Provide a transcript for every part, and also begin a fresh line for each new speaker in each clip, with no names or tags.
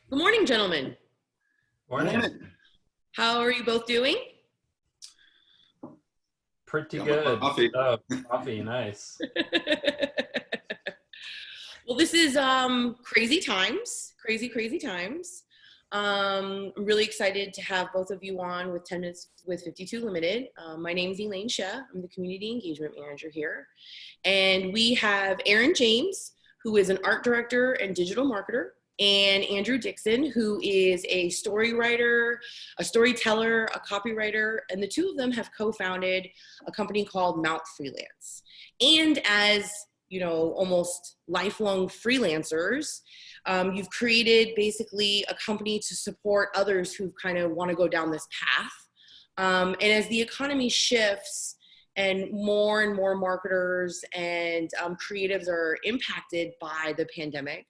Good morning, gentlemen.
Morning.
How are you both doing?
Pretty
Got my
good.
coffee.
Oh, coffee, nice.
Well, this is crazy times, crazy times. I'm really excited to have both of you on with 10 Minutes with 52 Limited. My name is Elaine Sheh. I'm the Community Engagement Manager here. And we have Aaron James, who is an art director and digital marketer, and Andrew Dickson, who is a story writer, a storyteller, a copywriter, and the two of them have co-founded a company called Mount Freelance. And as you know, almost lifelong freelancers, you've created basically a company to support others who kind of want to go down this path. And as the economy shifts and more marketers and creatives are impacted by the pandemic,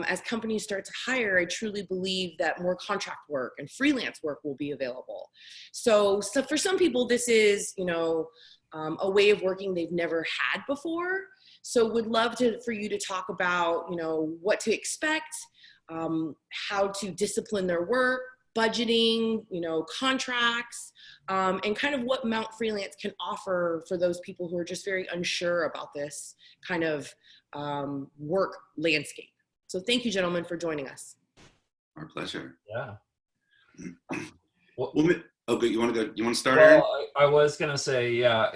as companies start to hire, I truly believe that more contract work and freelance work will be available. So for some people, this is, a way of working they've never had before. So would love for you to talk about, what to expect, how to discipline their work, budgeting, contracts, and kind of what Mount Freelance can offer for those people who are just very unsure about this kind of work landscape. So thank you, gentlemen, for joining us.
Our pleasure.
Yeah.
Well, okay, you want to start, Aaron?
Well, I was gonna say, yeah,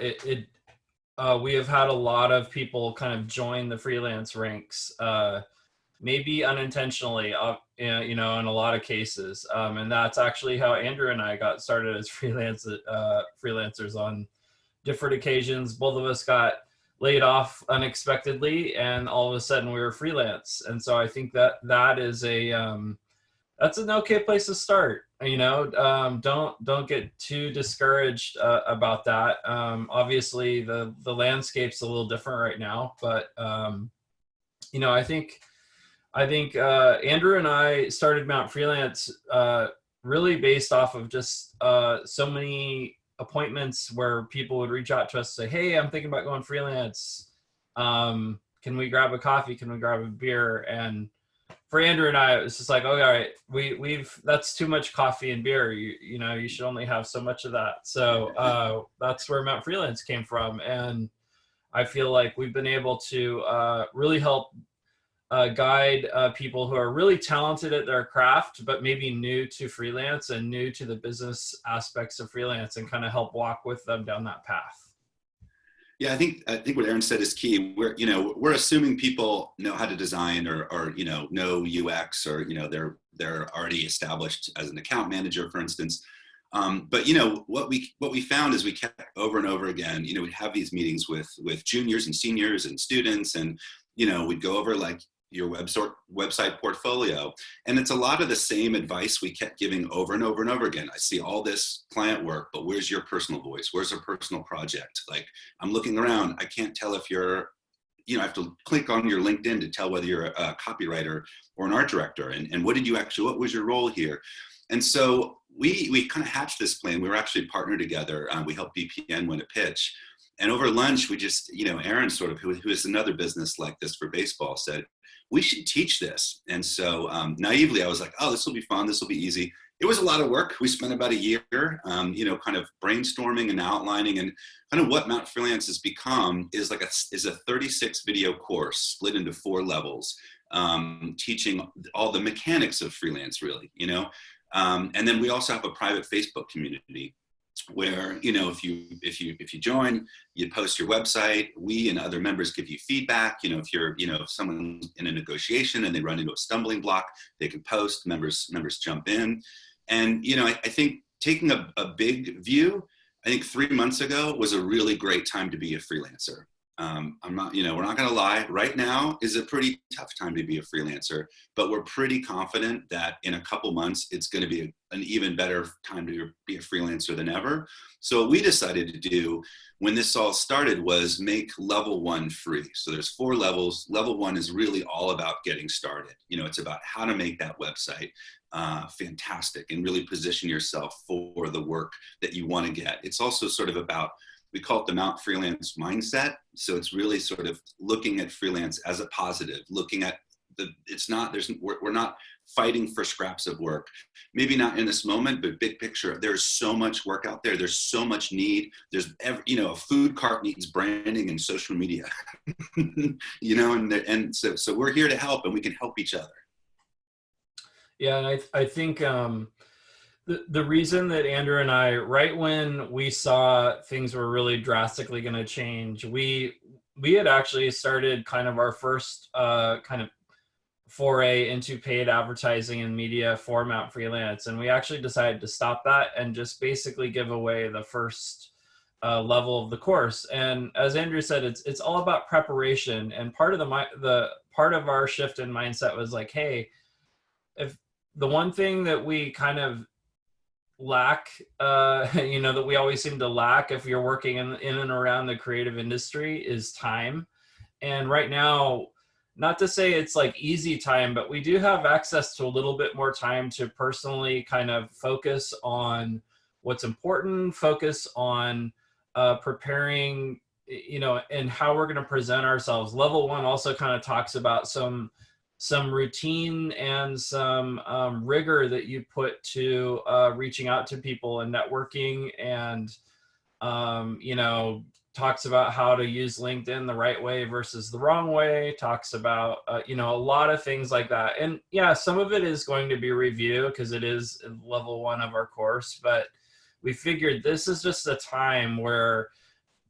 we have had a lot of people kind of join the freelance ranks, maybe unintentionally, in a lot of cases, and that's actually how Andrew and I got started as freelancers on different occasions. Both of us got laid off unexpectedly, and all of a sudden we were freelance. And so I think that is that's an okay place to start. Don't get too discouraged about that. Obviously the landscape's a little different right now, but I think Andrew and I started Mount Freelance really based off of just so many appointments where people would reach out to us and say, "Hey, I'm thinking about going freelance. Can we grab a coffee? Can we grab a beer?" And for Andrew and I, it was just like, "Oh, all right, we've that's too much coffee and beer. You should only have so much of that." So that's where Mount Freelance came from, and I feel like we've been able to really help guide people who are really talented at their craft, but maybe new to freelance and new to the business aspects of freelance, and kind of help walk with them down that path.
Yeah, I think what Aaron said is key. We're assuming people know how to design or know UX, or they're already established as an account manager, for instance. But what we found is we kept over and over again. We'd have these meetings with juniors and seniors and students, and we'd go over like your website portfolio. And it's a lot of the same advice we kept giving over and over and over again. I see all this client work, but where's your personal voice? Where's a personal project? Like, I'm looking around, I can't tell if you're, I have to click on your LinkedIn to tell whether you're a copywriter or an art director. And what was your role here? And so we kind of hatched this plan. We were actually partnered together. We helped BPN win a pitch. And over lunch, we just, Aaron sort of, who is another business like this for baseball, said, we should teach this. And so naively, I was like, oh, this will be fun. This will be easy. It was a lot of work. We spent about a year, kind of brainstorming and outlining, and kind of what Mount Freelance has become is a 36 video course split into 4 levels, teaching all the mechanics of freelance, really, and then we also have a private Facebook community where, if you join, you post your website, we and other members give you feedback. If someone's in a negotiation and they run into a stumbling block, they can post, members jump in. And, I think taking a big view, I think 3 months ago was a really great time to be a freelancer. We're not going to lie. Right now is a pretty tough time to be a freelancer, but we're pretty confident that in a couple months, it's going to be an even better time to be a freelancer than ever. So what we decided to do when this all started was make level 1 free. So there's 4 levels. Level 1 is really all about getting started. It's about how to make that website fantastic and really position yourself for the work that you want to get. It's also sort of about, we call it the Mount Freelance mindset. So it's really sort of looking at freelance as a positive, looking at it's not, we're not fighting for scraps of work. Maybe not in this moment, but big picture, there's so much work out there. There's so much need. There's a food cart needs branding and social media, and so we're here to help, and we can help each other.
Yeah, and I think the reason that Andrew and I, right when we saw things were really drastically going to change, we had actually started kind of our first kind of foray into paid advertising and media for Mount Freelance, and we actually decided to stop that and just basically give away the first level of the course. And as Andrew said, it's all about preparation. And part of the part of our shift in mindset was like, hey, if the one thing that we kind of lack, that we always seem to lack if you're working in and around the creative industry is time. And right now, not to say it's like easy time, but we do have access to a little bit more time to personally kind of focus on what's important, focus on preparing, and how we're going to present ourselves. Level 1 also kind of talks about some routine and some rigor that you put to reaching out to people and networking, and talks about how to use LinkedIn the right way versus the wrong way, talks about a lot of things like that. And yeah, some of it is going to be review because it is level 1 of our course, but we figured this is just a time where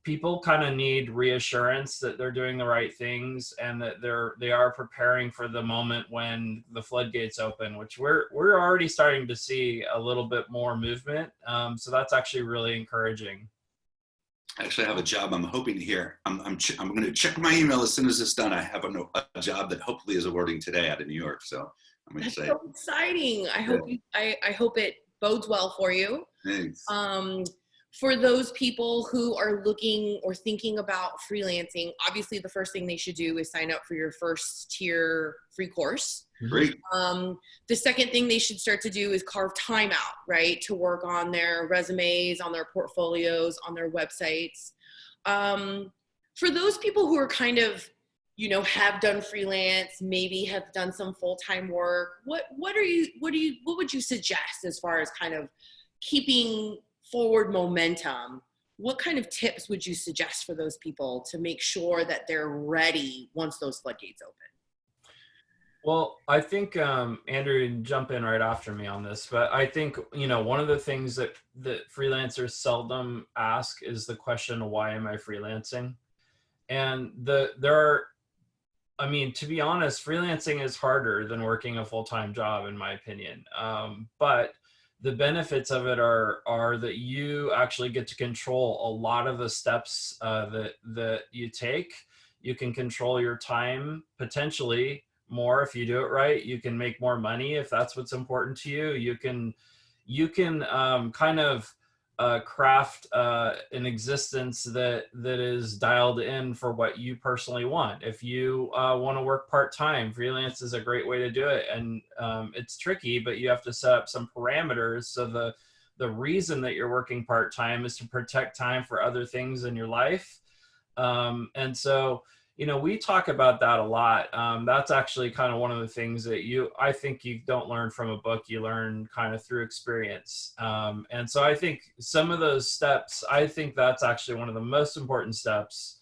people kind of need reassurance that they're doing the right things and that they are preparing for the moment when the floodgates open, which we're already starting to see a little bit more movement. So that's actually really encouraging.
I actually have a job I'm hoping to hear. I'm going to check my email as soon as it's done. I have a job that hopefully is awarding today out of New York. So I'm excited.
That's so exciting. I hope it bodes well for you.
Thanks.
For those people who are looking or thinking about freelancing, obviously the first thing they should do is sign up for your first tier free course.
Great.
The second thing they should start to do is carve time out, right, to work on their resumes, on their portfolios, on their websites. For those people who are kind of, have done freelance, maybe have done some full-time work, what would you suggest as far as kind of keeping forward momentum? What kind of tips would you suggest for those people to make sure that they're ready once those floodgates open?
Well, I think Andrew, jump in right after me on this, but I think one of the things that freelancers seldom ask is the question, why am I freelancing? And to be honest, freelancing is harder than working a full-time job, in my opinion. But the benefits of it are that you actually get to control a lot of the steps that you take. You can control your time potentially more if you do it right. You can make more money if that's what's important to you. You can kind of craft an existence that is dialed in for what you personally want. If you want to work part-time, freelance is a great way to do it. And it's tricky, but you have to set up some parameters. So the reason that you're working part-time is to protect time for other things in your life. And so, we talk about that a lot. That's actually kind of one of the things that I think you don't learn from a book, you learn kind of through experience. And so I think some of those steps, I think that's actually one of the most important steps.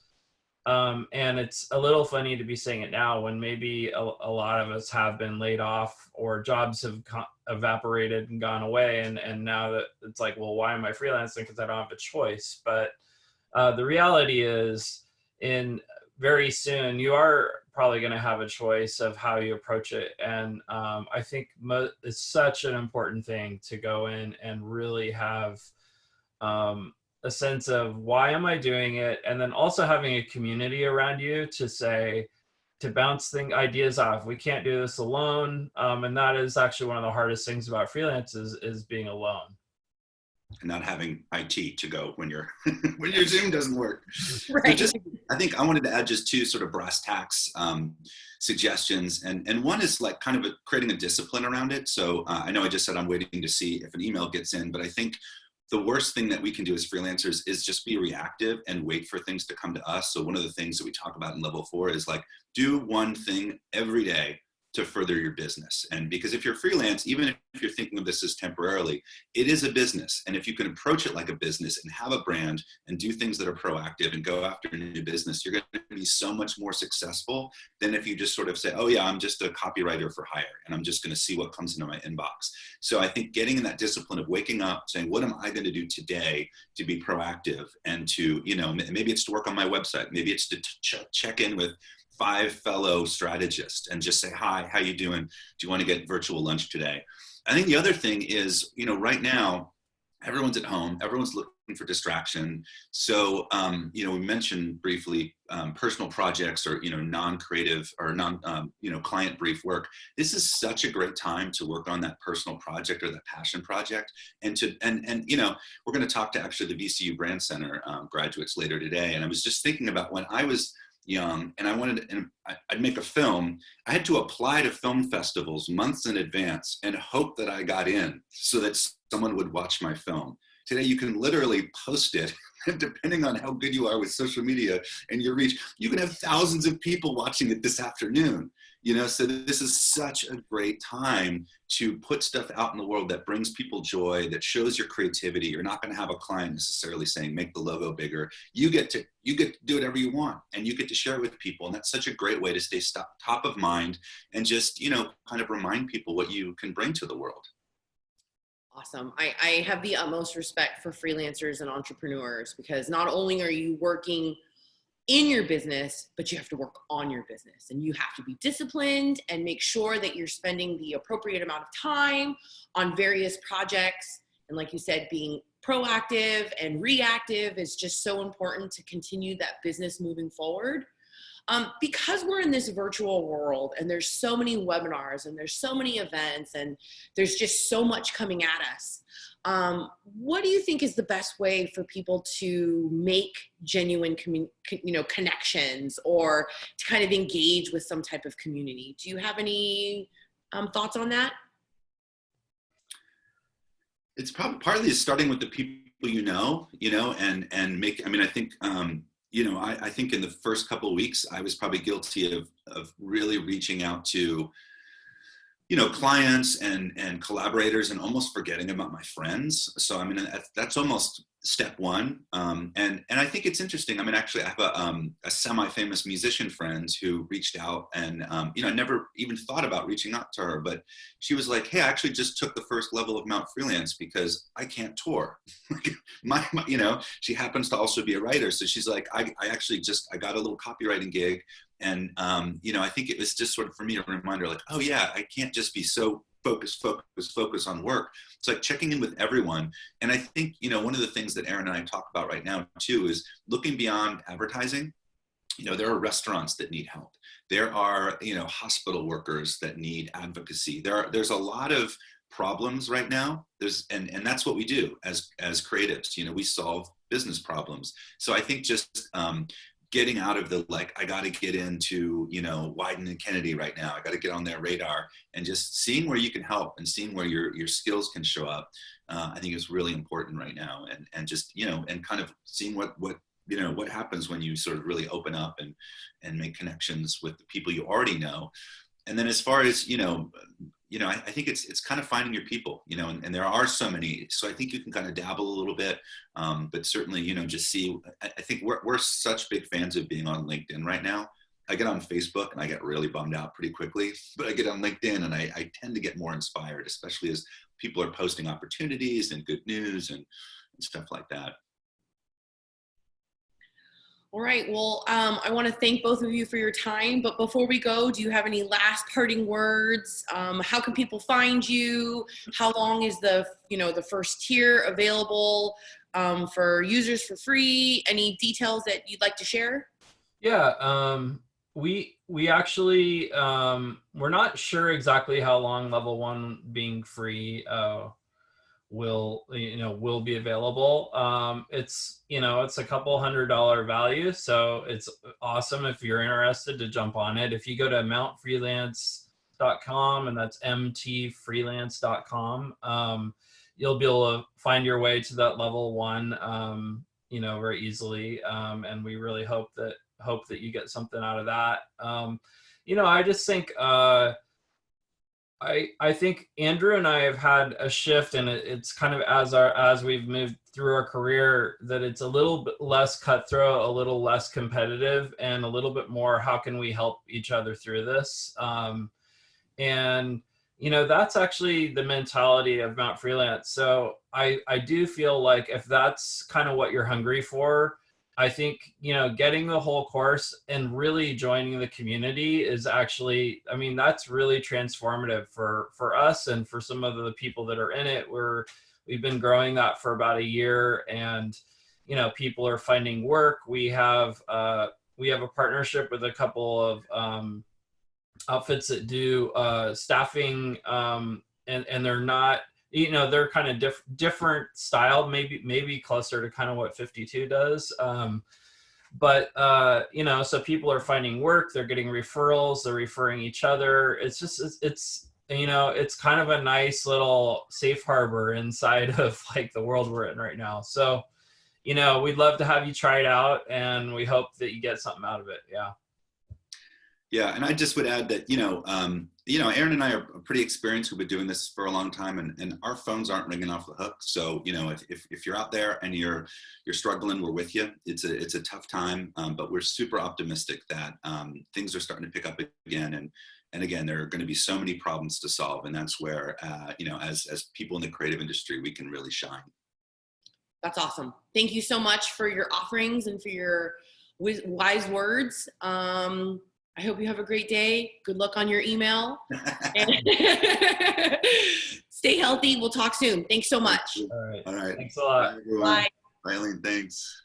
And it's a little funny to be saying it now when maybe a lot of us have been laid off or jobs have evaporated and gone away. And now that it's like, well, why am I freelancing? Because I don't have a choice. But the reality is, very soon, you are probably going to have a choice of how you approach it. And I think it's such an important thing to go in and really have a sense of why am I doing it? And then also having a community around you to bounce ideas off. We can't do this alone. And that is actually one of the hardest things about freelance is being alone.
And not having IT to go when your when your Zoom doesn't work.
Right.
So I think I wanted to add just two sort of brass tacks suggestions, and one is like kind of creating a discipline around it. So I know I just said I'm waiting to see if an email gets in, but I think the worst thing that we can do as freelancers is just be reactive and wait for things to come to us. So one of the things that we talk about in level 4 is like do one thing every day to further your business. And because if you're freelance, even if you're thinking of this as temporarily, it is a business. And if you can approach it like a business and have a brand and do things that are proactive and go after a new business, you're going to be so much more successful than if you just sort of say, oh yeah, I'm just a copywriter for hire and I'm just going to see what comes into my inbox. So I think getting in that discipline of waking up, saying, what am I going to do today to be proactive and to, maybe it's to work on my website. Maybe it's to check in with 5 fellow strategists and just say, hi, how you doing? Do you want to get virtual lunch today? I think the other thing is, right now, everyone's at home, everyone's looking for distraction. So, we mentioned briefly personal projects or, non-creative or client brief work. This is such a great time to work on that personal project or that passion project. And we're going to talk to actually the VCU Brand Center graduates later today. And I was just thinking about when I was young and I'd make a film, I had to apply to film festivals months in advance and hope that I got in so that someone would watch my film. Today, you can literally post it, and depending on how good you are with social media and your reach, you can have thousands of people watching it this afternoon. So this is such a great time to put stuff out in the world that brings people joy, that shows your creativity. You're not going to have a client necessarily saying, make the logo bigger. You get to do whatever you want, and you get to share it with people. And that's such a great way to stay top of mind and just, kind of remind people what you can bring to the world.
Awesome. I have the utmost respect for freelancers and entrepreneurs, because not only are you working in your business, but you have to work on your business, and you have to be disciplined and make sure that you're spending the appropriate amount of time on various projects. And like you said, being proactive and reactive is just so important to continue that business moving forward. Because we're in this virtual world and there's so many webinars and there's so many events and there's just so much coming at us, what do you think is the best way for people to make genuine connections or to kind of engage with some type of community? Do you have any thoughts on that?
It's probably partly starting with the people and make, I think, I think in the first couple of weeks, I was probably guilty of really reaching out to, clients and collaborators and almost forgetting about my friends. So, that's almost step one. And I think it's interesting. Actually, I have a semi-famous musician friend who reached out and, I never even thought about reaching out to her, but she was like, hey, I actually just took the first level of Mount Freelance because I can't tour. She happens to also be a writer. So she's like, I got a little copywriting gig. And, I think it was just sort of for me a reminder, like, oh yeah, I can't just be so focus on work. It's like checking in with everyone. And I think, one of the things that Aaron and I talk about right now too is looking beyond advertising. There are restaurants that need help. There are, hospital workers that need advocacy. There's a lot of problems right now. And that's what we do as creatives. We solve business problems. So I think just, getting out of the, like, I got to get into, Wyden and Kennedy right now. I got to get on their radar, and just seeing where you can help and seeing where your skills can show up. I think is really important right now. And just, and kind of seeing what happens when you sort of really open up and make connections with the people you already know. And then as far as, I think it's kind of finding your people, and there are so many, so I think you can kind of dabble a little bit, but certainly, just see, I think we're such big fans of being on LinkedIn right now. I get on Facebook and I get really bummed out pretty quickly, but I get on LinkedIn and I tend to get more inspired, especially as people are posting opportunities and good news and stuff like that.
All right. Well, I want to thank both of you for your time. But before we go, do you have any last parting words? How can people find you? How long is the first tier available for users for free? Any details that you'd like to share?
Yeah. We actually, we're not sure exactly how long level 1 being free will be available. It's a couple $100 value, so it's awesome if you're interested to jump on it. If you go to mountfreelance.com, and that's mtfreelance.com, you'll be able to find your way to that level 1 very easily, and we really hope that you get something out of that. I just think I think Andrew and I have had a shift, and it's kind of as we've moved through our career, that it's a little bit less cutthroat, a little less competitive, and a little bit more how can we help each other through this. And that's actually the mentality of Mount Freelance. So I do feel like if that's kind of what you're hungry for, I think, getting the whole course and really joining the community is actually, I mean, that's really transformative for us and for some of the people that are in it. We've been growing that for about a year, and, people are finding work. We have a partnership with a couple of outfits that do staffing, and they're not, they're kind of different style, maybe closer to kind of what 52 does. But so people are finding work, they're getting referrals, they're referring each other. It's just, it's kind of a nice little safe harbor inside of like the world we're in right now. So, we'd love to have you try it out, and we hope that you get something out of it. Yeah.
Yeah, and I just would add that, Aaron and I are pretty experienced. We've been doing this for a long time, and our phones aren't ringing off the hook. So, if you're out there and you're struggling, we're with you. It's a tough time, but we're super optimistic that things are starting to pick up again. And again, there are going to be so many problems to solve, and that's where, as people in the creative industry, we can really shine.
That's awesome. Thank you so much for your offerings and for your wise words. I hope you have a great day. Good luck on your email. Stay healthy. We'll talk soon. Thanks so much.
All right.
All right.
Thanks a lot.
Bye, everyone.
Bye.
Bye, Eileen. Thanks.